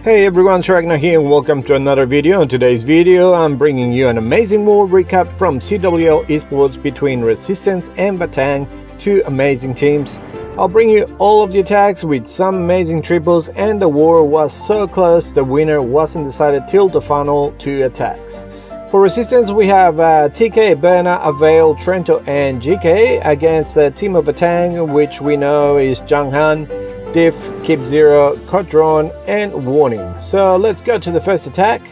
Hey everyone, Agnach here and welcome to another video. In today's video, I'm bringing you an amazing war recap from CWL esports between Resistance and Vatang, two amazing teams. I'll bring you all of the attacks with some amazing triples, and the war was so close the winner wasn't decided till the final two attacks. For Resistance, we have TK, Berna, Avail, Trento and GK against the team of Batang, which we know is Junghan, Diff, Keep Zero, Codron and Warning. So let's go to the first attack.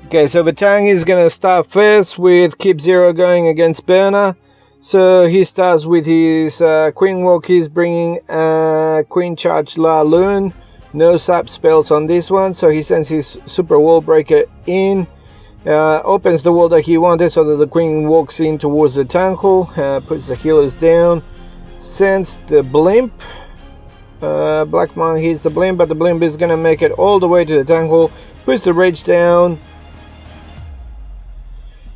Okay, so Batang is gonna start first with Keep Zero going against Berna. So he starts with his Queen Walk. He's bringing Queen Charge lalo. No sap spells on this one, so he sends his Super Wall Breaker in. Opens the wall that he wanted so that the Queen walks in towards the tank hole, puts the healers down, sends the Blimp. Black Monk hits the Blimp, but the Blimp is gonna make it all the way to the tank hole, puts the Rage down.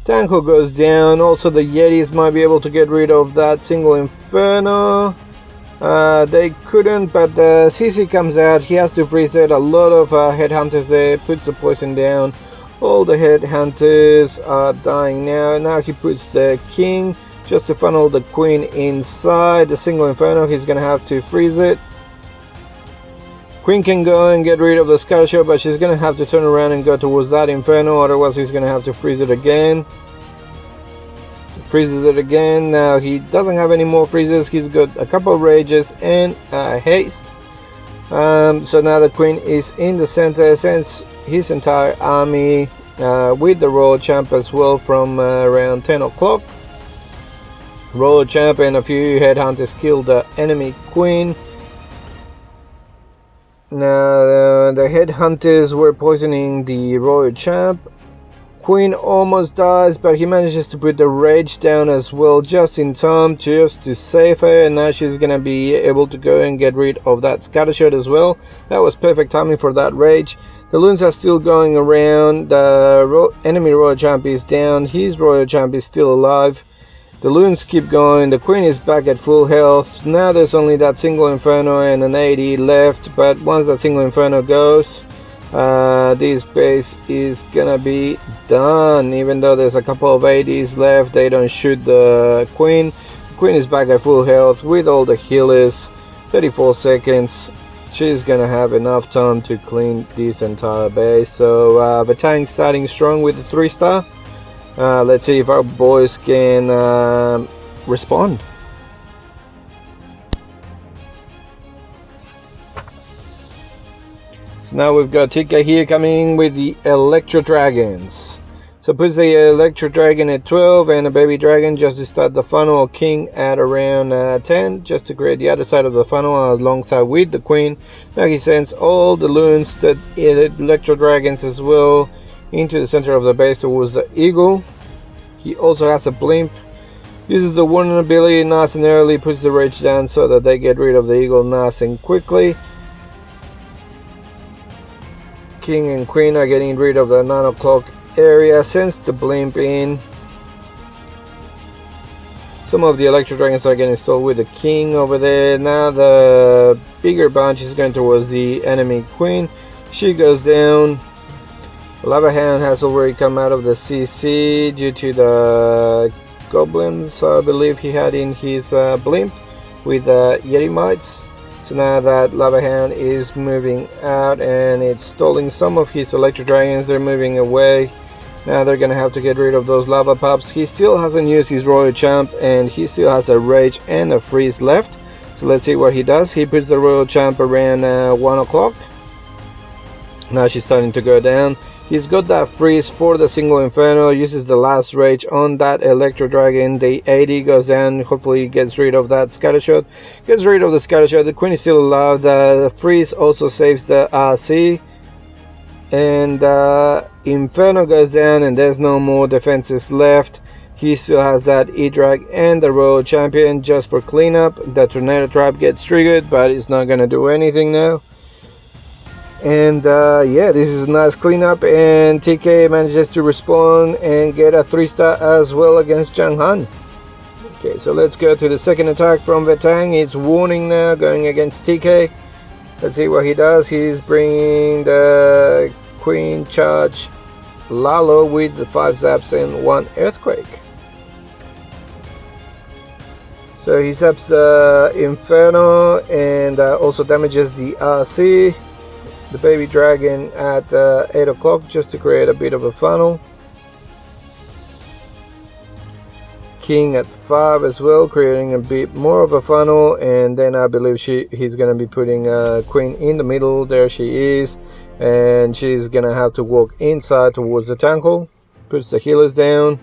Tank hole goes down. Also the Yetis might be able to get rid of that single Inferno. They couldn't, but CC comes out. He has to freeze it. A lot of headhunters there, puts the poison down. All the headhunters are dying now. Now he puts the King just to funnel the Queen inside the single Inferno. He's gonna have to freeze it. Queen can go and get rid of the Scattershot, but she's gonna have to turn around and go towards that Inferno, otherwise he's gonna have to freeze it again. Freezes it again. Now he doesn't have any more freezes. He's got a couple of rages and haste. So now the Queen is in the center, sends his entire army with the Royal Champ as well from around 10 o'clock. Royal Champ and a few headhunters kill the enemy Queen. Now the headhunters were poisoning the Royal Champ. Queen almost dies, but he manages to put the Rage down as well just in time, just to save her, and now she's gonna be able to go and get rid of that Scattershot as well. That was perfect timing for that Rage. The loons are still going around. The enemy Royal Champ is down. His Royal Champ is still alive. The loons keep going. The Queen is back at full health. Now there's only that single Inferno and an 80 left, but once that single Inferno goes, this base is gonna be done. Even though there's a couple of 80s left, they don't shoot the Queen. The Queen is back at full health with all the healers. 34 seconds. She's gonna have enough time to clean this entire base. So Batang starting strong with the 3-star. Let's see if our boys can respond. So now we've got TK here coming with the Electro Dragons. So puts the Electro Dragon at 12 and a Baby Dragon just to start the funnel. King at around 10 just to create the other side of the funnel alongside with the Queen. Now he sends all the loons, the Electro Dragons as well, into the center of the base towards the Eagle. He also has a Blimp. Uses the Warning ability nice and early, puts the Rage down so that they get rid of the Eagle nice and quickly. King and Queen are getting rid of the 9 o'clock area, sends the Blimp in. Some of the Electro Dragons are getting installed with the King over there. Now the bigger bunch is going towards the enemy Queen. She goes down. Lava Hound has already come out of the CC due to the goblins I believe he had in his Blimp with Yeti Mites. So now that Lava Hound is moving out and it's stalling some of his Electro Dragons, they're moving away. Now they're gonna have to get rid of those Lava Pups. He still hasn't used his Royal Champ and he still has a Rage and a Freeze left. So let's see what he does. He puts the Royal Champ around 1 o'clock. Now she's starting to go down. He's got that freeze for the single Inferno, uses the last Rage on that Electro Dragon. The 80 goes down, hopefully he gets rid of that Scattershot. Gets rid of the Scattershot, the Queen is still alive. The freeze also saves the RC. And Inferno goes down and there's no more defenses left. He still has that E-Drag and the Royal Champion just for cleanup. The Tornado Trap gets triggered, but it's not going to do anything now. And yeah, this is a nice cleanup, and TK manages to respawn and get a 3-star as well against Junghan. Okay, so let's go to the second attack from Vatang. It's Warning now going against TK. Let's see what he does. He's bringing the Queen charge Lalo with the 5 zaps and 1 earthquake. So he zaps the Inferno and also damages the RC, the baby dragon at 8 o'clock, just to create a bit of a funnel. King at 5 as well, creating a bit more of a funnel, and then I believe he's gonna be putting Queen in the middle. There she is, and she's gonna have to walk inside towards the temple. Puts the healers down.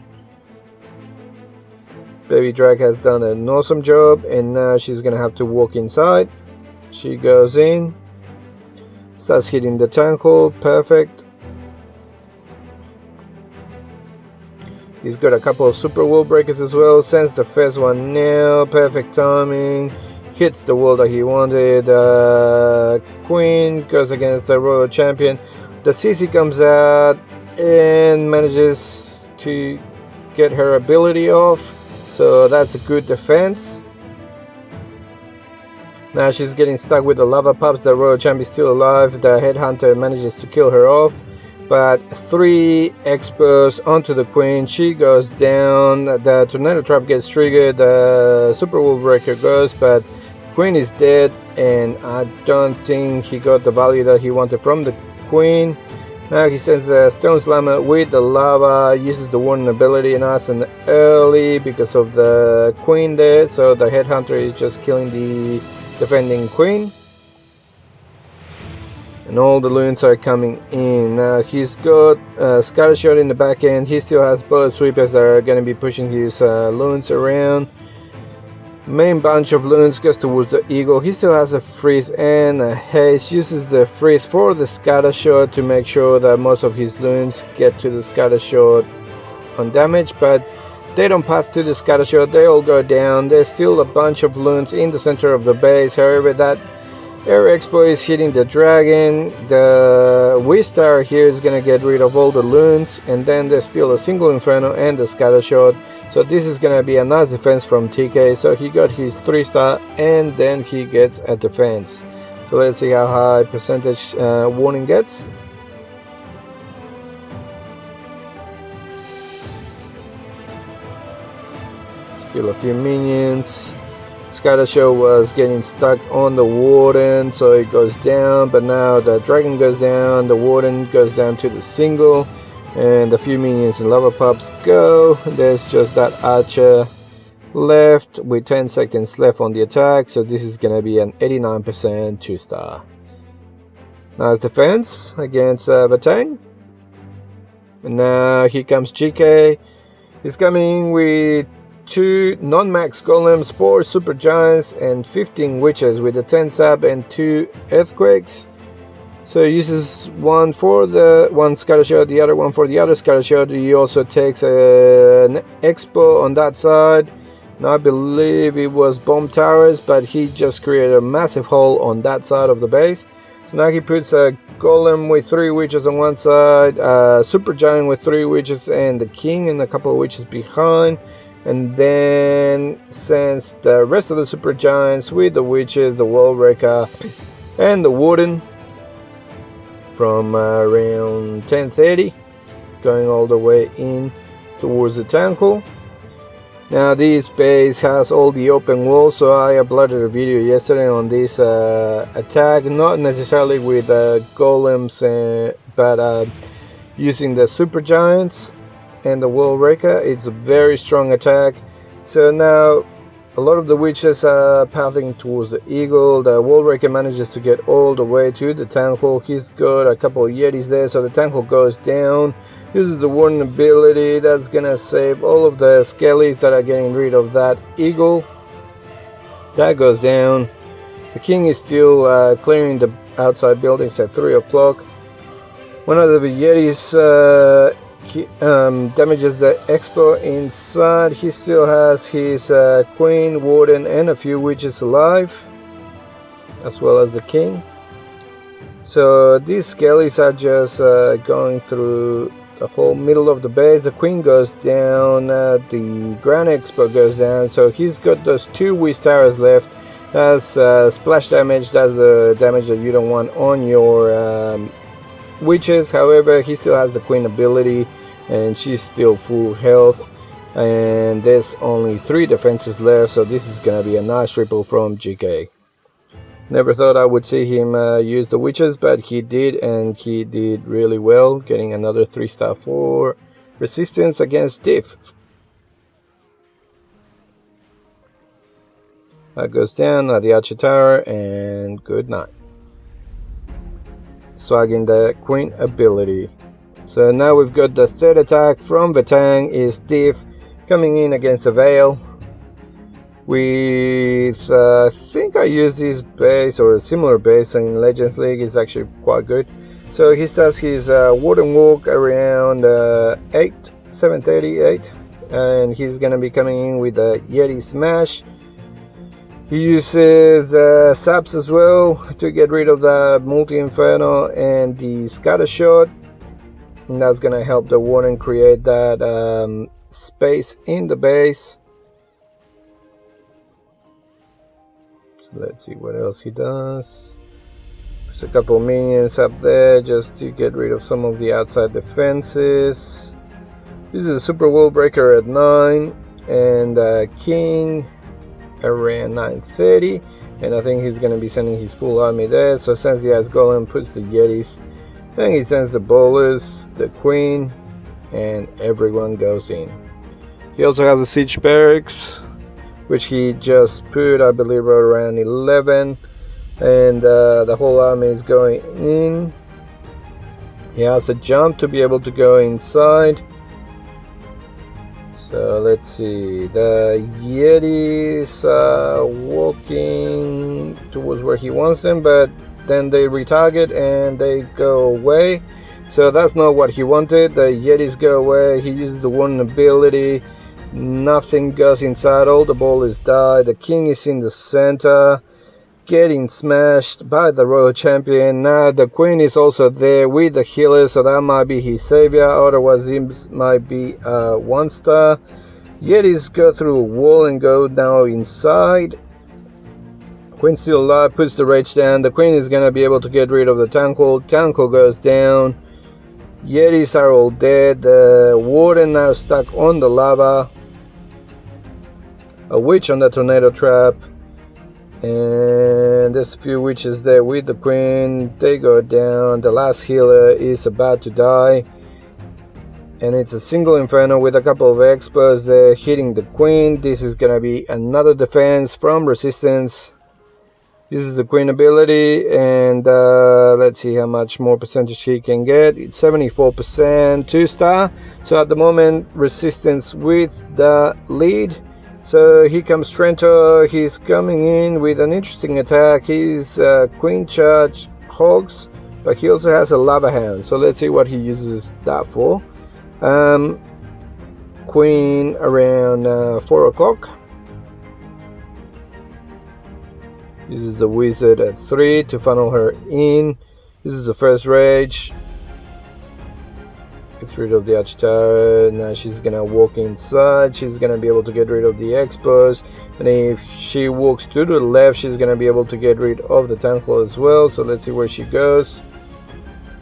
Baby Drag has done an awesome job, and now she's gonna have to walk inside. She goes in, starts hitting the temple. Perfect. He's got a couple of super wall breakers as well. Sends the first one now. Perfect timing. Hits the wall that he wanted. Queen goes against the Royal Champion. The CC comes out and manages to get her ability off. So that's a good defense. Now she's getting stuck with the lava pups. The Royal Champion is still alive. The Headhunter manages to kill her off. But 3 expos onto the Queen. She goes down. The Tornado Trap gets triggered. The Super Wall Breaker goes, but Queen is dead, and I don't think he got the value that he wanted from the Queen. Now he sends a Stone Slammer with the lava, uses the warning ability nice and early because of the Queen there. So the Headhunter is just killing the defending Queen. And all the loons are coming in. Now he's got Scattershot in the back end. He still has Bullet Sweepers that are going to be pushing his loons around. Main bunch of loons goes towards the Eagle. He still has a Freeze and a Haste. Uses the Freeze for the Scattershot to make sure that most of his loons get to the Scattershot undamaged. But they don't path to the Scattershot. They all go down. There's still a bunch of loons in the center of the base. However, that Air Expo is hitting the dragon. The Wistar here is going to get rid of all the loons, and then there's still a single Inferno and the Scattershot. So this is going to be a nice defense from TK. So he got his 3-star, and then he gets a defense. So let's see how high percentage warning gets. Still a few minions. Scattershot was getting stuck on the Warden, so it goes down, but now the Dragon goes down, the Warden goes down to the single, and a few minions and lava pups go. There's just that Archer left with 10 seconds left on the attack, so this is gonna be an 89% 2-star. Nice defense against Batang. And now here comes GK. He's coming with 2 non-max golems, 4 super giants, and 15 witches with a 10 sab and 2 earthquakes. So he uses one for the one Scattershot, the other one for the other Scattershot. He also takes an expo on that side. Now I believe it was bomb towers, but he just created a massive hole on that side of the base. So now he puts a golem with 3 witches on one side, a super giant with 3 witches, and the king and a couple of witches behind. And then sends the rest of the super giants with the witches, the wall breaker, and the warden from around 10:30, going all the way in towards the temple. Now this base has all the open walls, so I uploaded a video yesterday on this attack, not necessarily with golems, but using the super giants and the wall breaker. It's a very strong attack. So now a lot of the witches are pathing towards the eagle. The wall breaker manages to get all the way to the temple. He's got a couple of yetis there, so the temple goes down. Uses the warden ability. That's gonna save all of the skellies that are getting rid of that eagle. That goes down. The king is still clearing the outside buildings at 3 o'clock. One of the yetis damages the expo inside. He still has his queen, warden, and a few witches alive, as well as the king. So these skellies are just going through the whole middle of the base. The queen goes down, the grand expo goes down, so he's got those 2 Wii stars left. That's splash damage. That's the damage that you don't want on your witches. However, he still has the queen ability, and she's still full health. And there's only 3 defenses left, so this is gonna be a nice triple from GK. Never thought I would see him use the witches, but he did, and he did really well, getting another 3-star for Resistance against Diff. That goes down at the Archer Tower, and good night. Swagging the Queen ability. So now we've got the 3rd attack from Vatang is Diff coming in against a Veil. With I think I use this base or a similar base in Legends League. It's actually quite good. So he starts his Warden Walk around 7:38, and he's gonna be coming in with a Yeti Smash. He uses Saps as well to get rid of the Multi-Inferno and the Scatter Shot, and that's gonna help the Warden create that space in the base. So let's see what else he does. There's a couple of minions up there just to get rid of some of the outside defenses. This is a Super Wall Breaker at 9 and King around 9:30, and I think he's going to be sending his full army there. So sends the Ice Golem, puts the Yetis, then he sends the Bowlers, the Queen, and everyone goes in. He also has a Siege Barracks, which he just put, I believe, around 11, and the whole army is going in. He has a jump to be able to go inside. So let's see, the Yetis are walking towards where he wants them, but then they retarget and they go away. So that's not what he wanted. The Yetis go away. He uses the one ability. Nothing goes inside. All the ballers die. The King is in the center, getting smashed by the Royal Champion. Now the Queen is also there with the healer, so that might be his savior. Otherwise it might be 1-star. Yetis go through a wall and go now inside. Queen still alive, puts the rage down. The Queen is gonna be able to get rid of the Town Hall. Town Hall goes down. Yetis are all dead. The Warden now stuck on the lava. A witch on the tornado trap. And there's a few witches there with the Queen. They go down. The last healer is about to die, and it's a single Inferno with a couple of Expos there hitting the Queen. This is gonna be another defense from Resistance. This is the Queen ability, and let's see how much more percentage she can get. It's 74%, 2-star. So at the moment, Resistance with the lead. So here comes Trento. He's coming in with an interesting attack. He's Queen Charge Hogs, but he also has a Lava Hand. So let's see what he uses that for. Queen around 4 o'clock. Uses the Wizard at 3 to funnel her in. This is the first rage. Gets rid of the Arch Tower. Now she's gonna walk inside. She's gonna be able to get rid of the Expos, and if she walks to the left, she's gonna be able to get rid of the Town Hall as well. So let's see where she goes.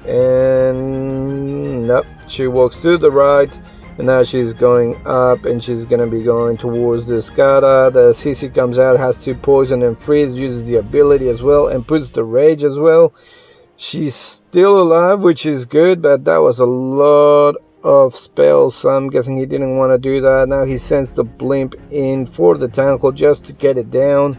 And nope, she walks to the right, and now she's going up, and she's gonna be going towards the Skada. The CC comes out, has to poison and freeze, uses the ability as well, and puts the rage as well. She's still alive, which is good, but that was a lot of spells, so I'm guessing he didn't want to do that. Now he sends the blimp in for the Town Hall just to get it down.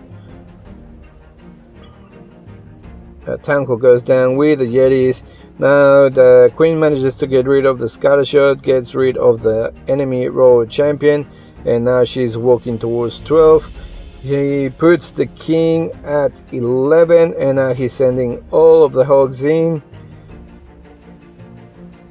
Town Hall goes down with the Yetis. Now the Queen manages to get rid of the Scattershot, gets rid of the enemy Royal Champion, and now she's walking towards 12. He puts the King at 11, and now he's sending all of the Hogs in.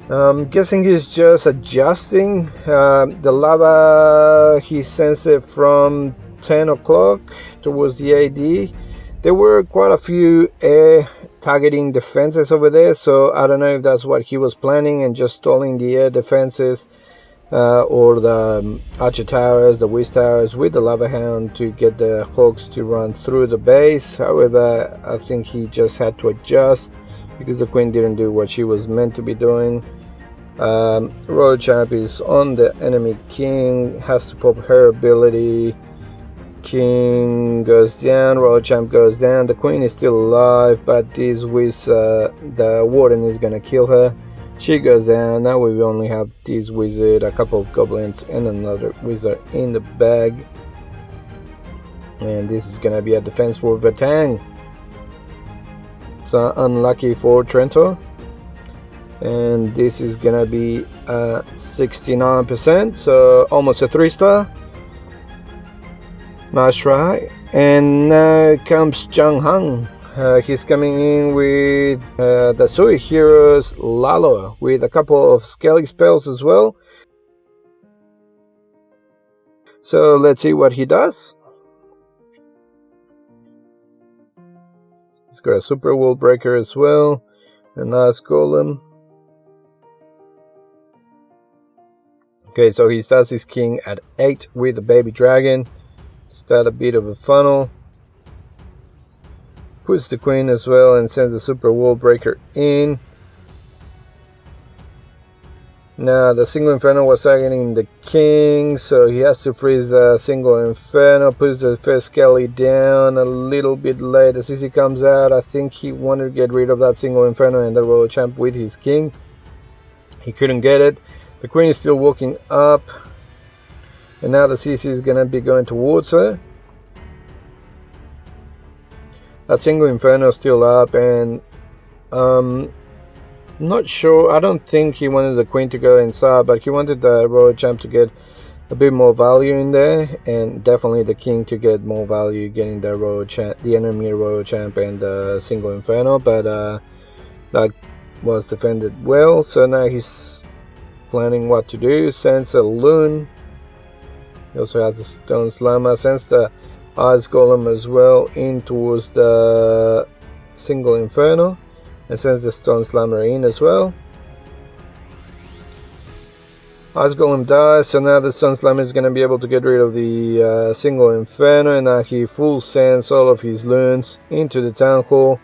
I'm guessing he's just adjusting. The lava, he sends it from 10 o'clock towards the AD. There were quite a few air targeting defenses over there, so I don't know if that's what he was planning and just stalling the air defenses or the Archer Towers, the Whiz Towers with the Lava Hound to get the Hawks to run through the base. However, I think he just had to adjust because the Queen didn't do what she was meant to be doing. Royal Champ is on the enemy King, has to pop her ability. King goes down, Royal Champ goes down. The Queen is still alive, but this with the Warden is gonna kill her. She goes down. Now we only have this wizard, a couple of goblins, and another wizard in the bag. And this is gonna be a defense for Vatang. So unlucky for Trento. And this is gonna be 69%, so almost a 3-star. Nice try. And now comes Zhang Han. He's coming in with the Sui Heroes Lalo with a couple of scaling spells as well. So let's see what he does. He's got a Super Wall Breaker as well. A nice Golem. Okay, so he starts his King at 8 with the Baby Dragon. Start a bit of a funnel. Puts the Queen as well and sends the Super Wall Breaker in. Now the single Inferno was targeting the King, so he has to freeze the single Inferno. Puts the first Skelly down a little bit late as he comes out. I think he wanted to get rid of that single Inferno and the Royal Champ with his King. He couldn't get it. The Queen is still walking up. And now the CC is going to be going towards her. That single Inferno is still up, and not sure. I don't think he wanted the Queen to go inside, but he wanted the Royal Champ to get a bit more value in there, and definitely the King to get more value, getting the Royal Champ, the enemy Royal Champ, and the single Inferno. But that was defended well. So now he's planning what to do. Sends a Loon. He also has a Stone Slammer. Sends the Ice Golem as well in towards the single Inferno, and sends the Stone Slammer in as well. Ice Golem dies, so now the Stone Slammer is going to be able to get rid of the single Inferno, and now he full sends all of his loons into the Town Hall.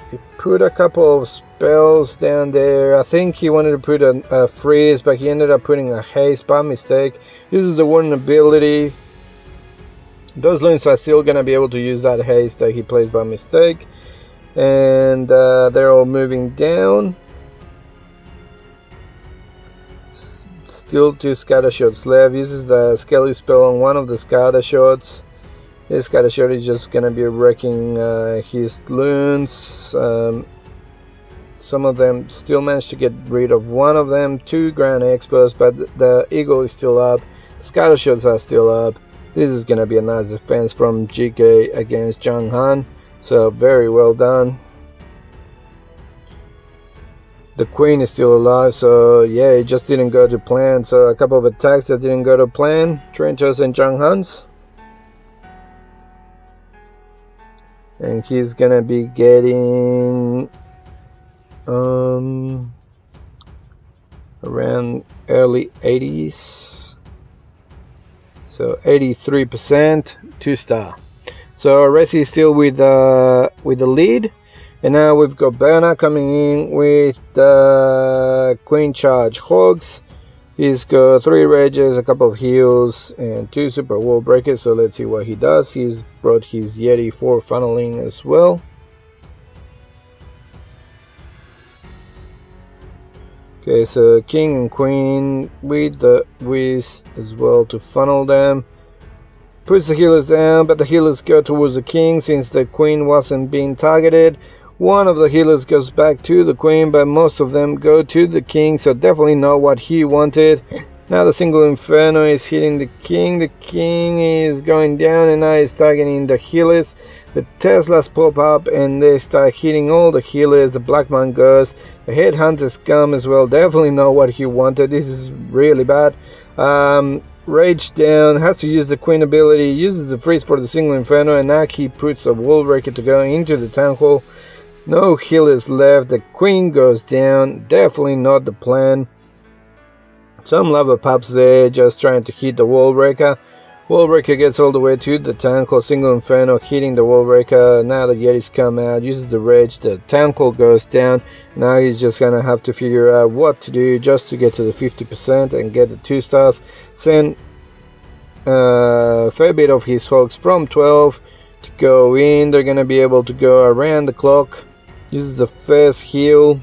He put a couple of spells down there. I think he wanted to put a freeze, but he ended up putting a haste by mistake. Uses the Warden ability. Those loons are still going to be able to use that haste that he plays by mistake. And they're all moving down. Still 2 scatter shots left. Uses the Skelly spell on one of the scatter shots. This scatter shot is just going to be wrecking his loons. Some of them still managed to get rid of one of them. 2 Grand Expos, but the Eagle is still up. The scatter shots are still up. This is going to be a nice defense from GK against Zhang Han. So very well done. The Queen is still alive, so yeah, it just didn't go to plan. So a couple of attacks that didn't go to plan. Trento's and Zhang Han's. And he's gonna be getting around early 80s, so 83%, 2-star. So Resi is still with the lead, and now we've got Berna coming in with the Queen Charge Hogs. He's got 3 rages, a couple of heals, and 2 super wall breakers. So let's see what he does. He's brought his Yeti for funneling as well. Okay, so King and Queen with the Whiz as well to funnel them. Puts the healers down, but the healers go towards the King since the Queen wasn't being targeted. One of the healers goes back to the Queen, but most of them go to the King, so definitely not what he wanted. Now the single Inferno is hitting the King. The King is going down, and now he's targeting the healers. The Teslas pop up, and they start hitting all the healers. The Black Man goes. The Headhunters come as well. Definitely not what he wanted. This is really bad. Rage down, has to use the Queen ability, uses the freeze for the single Inferno, and now he puts a wall breaker to go into the Town Hall. No healers left. The queen goes down. Definitely not the plan. Some lava pops there, just trying to hit the wall breaker. Wall breaker gets all the way to the town hall. Single inferno hitting the wall breaker. Now the Yetis come out, uses the rage. The town hall goes down. Now he's just gonna have to figure out what to do just to get to the 50% and get the 2 stars. Send a fair bit of his hogs from 12 to go in. They're gonna be able to go around the clock. Uses the first heal.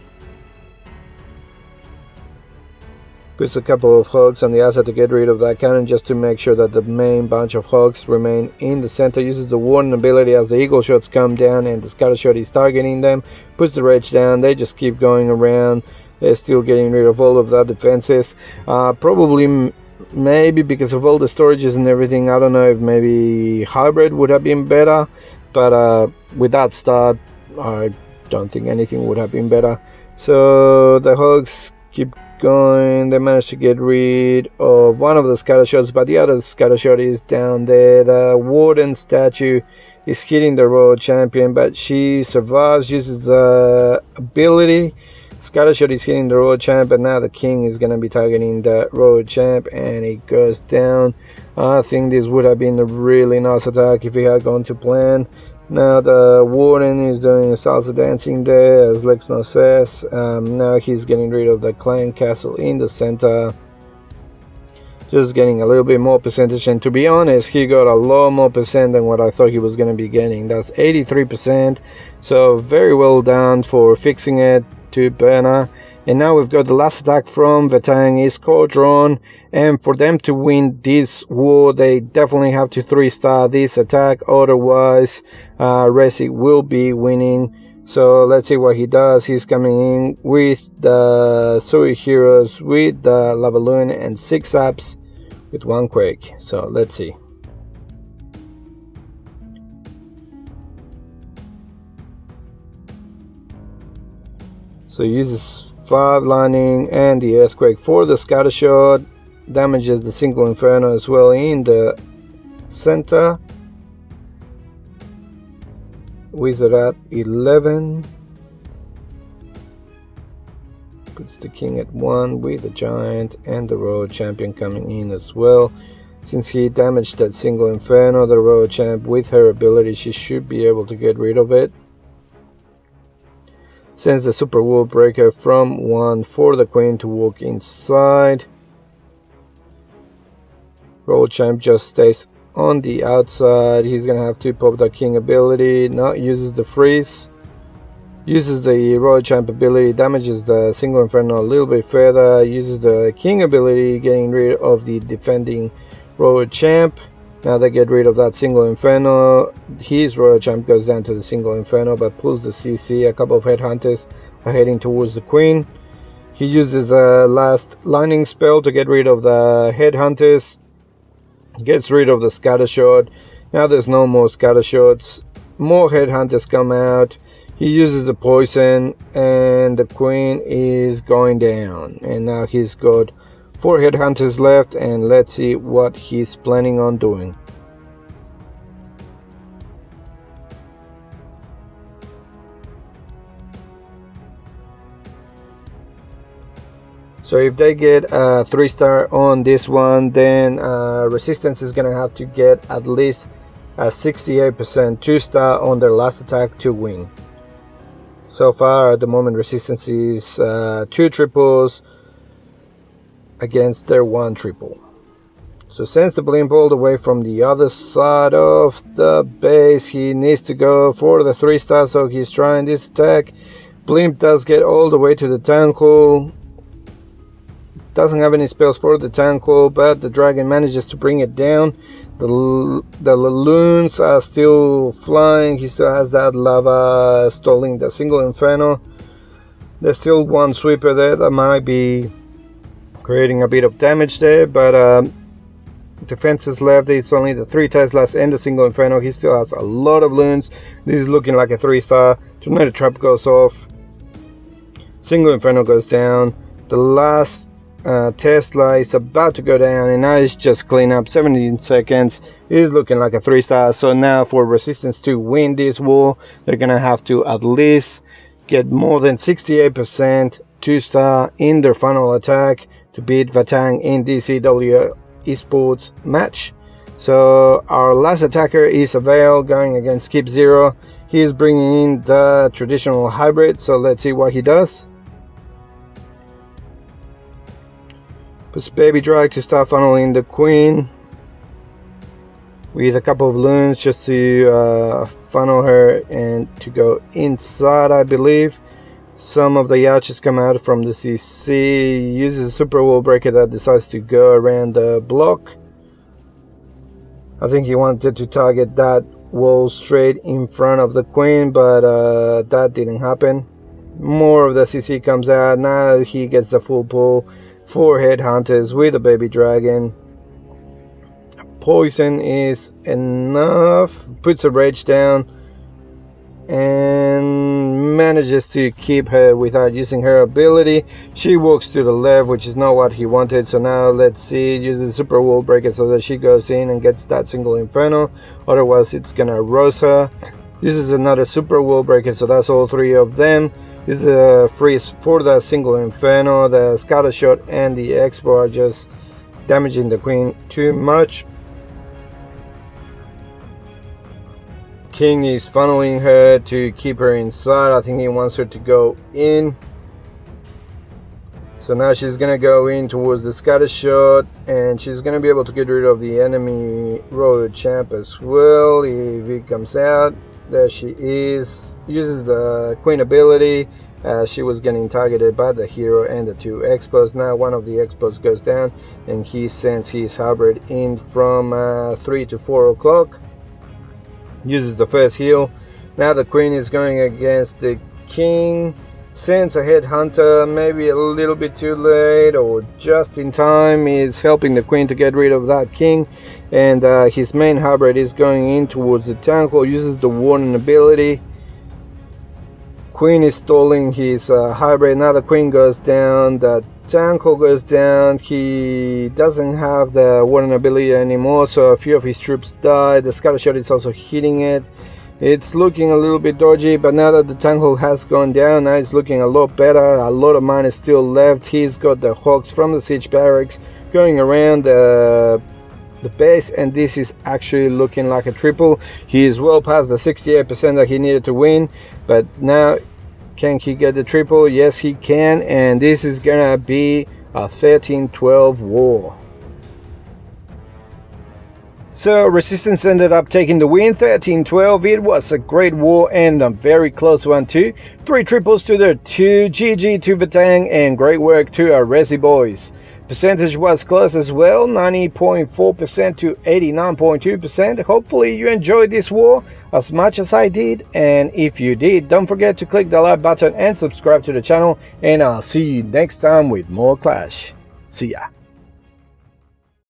Puts a couple of hogs on the outside to get rid of that cannon, just to make sure that the main bunch of hogs remain in the center. Uses the warden ability as the eagle shots come down and the scatter shot is targeting them. Puts the rage down. They just keep going around. They're still getting rid of all of that defenses. Probably maybe because of all the storages and everything, I don't know if maybe hybrid would have been better, but with that start I don't think anything would have been better. So the hogs keep going. They managed to get rid of one of the scatter shots, but the other scatter shot is down there. The warden statue is hitting the royal champion, but she survives, uses the ability. Scatter shot is hitting the royal champ, but now the king is going to be targeting the royal champ, and it goes down. I think this would have been a really nice attack if he had gone to plan. Now the warden is doing salsa dancing there, as Lexno says. Now he's getting rid of the clan castle in the center, just getting a little bit more percentage, and to be honest, he got a lot more percent than what I thought he was going to be getting. That's 83%, so very well done for fixing it to Berna. And now we've got the last attack from Vatang is core drawn, and for them to win this war they definitely have to 3-star this attack, otherwise Resi will be winning. So let's see what he does. He's coming in with the Sui heroes, with the Lava Loon and 6 apps with 1 quake. So let's see. So he uses 5 lightning and the earthquake for the scatter shot. Damages the single inferno as well in the center. Wizard at 11. Puts the king at 1 with the giant and the royal champion coming in as well. Since he damaged that single inferno, the royal champ with her ability, she should be able to get rid of it. Sends the super wall breaker from 1 for the queen to walk inside. Royal champ just stays on the outside. He's gonna have to pop the king ability. Now uses the freeze. Uses the royal champ ability, damages the single inferno a little bit further. Uses the king ability, getting rid of the defending royal champ. Now they get rid of that single inferno. His royal champ goes down to the single inferno, but pulls the CC. A couple of headhunters are heading towards the queen. He uses a last lightning spell to get rid of the headhunters. Gets rid of the scatter shot. Now there's no more scatter shots. More headhunters come out. He uses the poison, and the queen is going down. And now he's got 4 headhunters left, and let's see what he's planning on doing. So if they get a 3-star on this one, then Resistance is gonna have to get at least a 68% 2-star on their last attack to win. So far at the moment, Resistance is 2 triples against their 1 triple. So sends the blimp all the way from the other side of the base. He needs to go for the 3-star, so he's trying this attack. Blimp does get all the way to the town hall. Doesn't have any spells for the town hall, but the dragon manages to bring it down. The loons are still flying. He still has that lava stalling the single inferno. There's still 1 sweeper there that might be creating a bit of damage there, but defenses left. It's only the 3 Teslas and the single inferno. He still has a lot of loons. This is looking like a 3-star. Tornado trap goes off. Single inferno goes down. The last Tesla is about to go down, and now it's just clean up. 17 seconds is looking like a 3-star. So now for Resistance to win this war, they're gonna have to at least get more than 68% 2-star in their final attack to beat Vatang in the CWL esports match. So our last attacker is Avail going against Skip Zero. He's bringing in the traditional hybrid, so let's see what he does. Puts Baby Drag to start funneling the Queen with a couple of loons just to funnel her and to go inside, I believe. Some of the yachts come out from the CC, uses a super wall breaker that decides to go around the block. I think he wanted to target that wall straight in front of the Queen, but that didn't happen. More of the CC comes out. Now he gets the full pull. 4 headhunters with a baby dragon. Poison is enough. Puts a rage down and manages to keep her without using her ability. She walks to the left, which is not what he wanted. So now let's see, uses super wall breaker so that she goes in and gets that single inferno, otherwise it's gonna roast her. Uses another super wall breaker, so that's all 3 of them. This is a freeze for the single inferno. The scatter shot and the expo are just damaging the Queen too much. King is funneling her to keep her inside. I think he wants her to go in. So now she's gonna go in towards the scatter shot, and she's gonna be able to get rid of the enemy road champ as well if he comes out. There she is. Uses the Queen ability. She was getting targeted by the hero and the 2 expos. Now one of the expos goes down, and he sends his hybrid in from 3 to 4 o'clock. Uses the first heal. Now the Queen is going against the King. Sends a headhunter, maybe a little bit too late or just in time. Is helping the Queen to get rid of that King, and his main hybrid is going in towards the Tanko. Uses the warning ability. Queen is stalling his hybrid. Now the Queen goes down, the Tanko goes down. He doesn't have the warning ability anymore, so a few of his troops die. The scatter shot is also hitting it. It's looking a little bit dodgy, but now that the Tanko has gone down, now it's looking a lot better. A lot of mine is still left. He's got the Hawks from the siege barracks going around the base, and this is actually looking like a triple. He is well past the 68% that he needed to win, but now can he get the triple? Yes, he can, and this is gonna be a 13-12 war. So Resistance ended up taking the win, 13-12. It was a great war and a very close one too. 3 triples to their 2, GG to Batang, and great work to our Resi boys. Percentage was close as well, 90.4% to 89.2%. Hopefully you enjoyed this war as much as I did, and if you did, don't forget to click the like button and subscribe to the channel, and I'll see you next time with more Clash. See ya.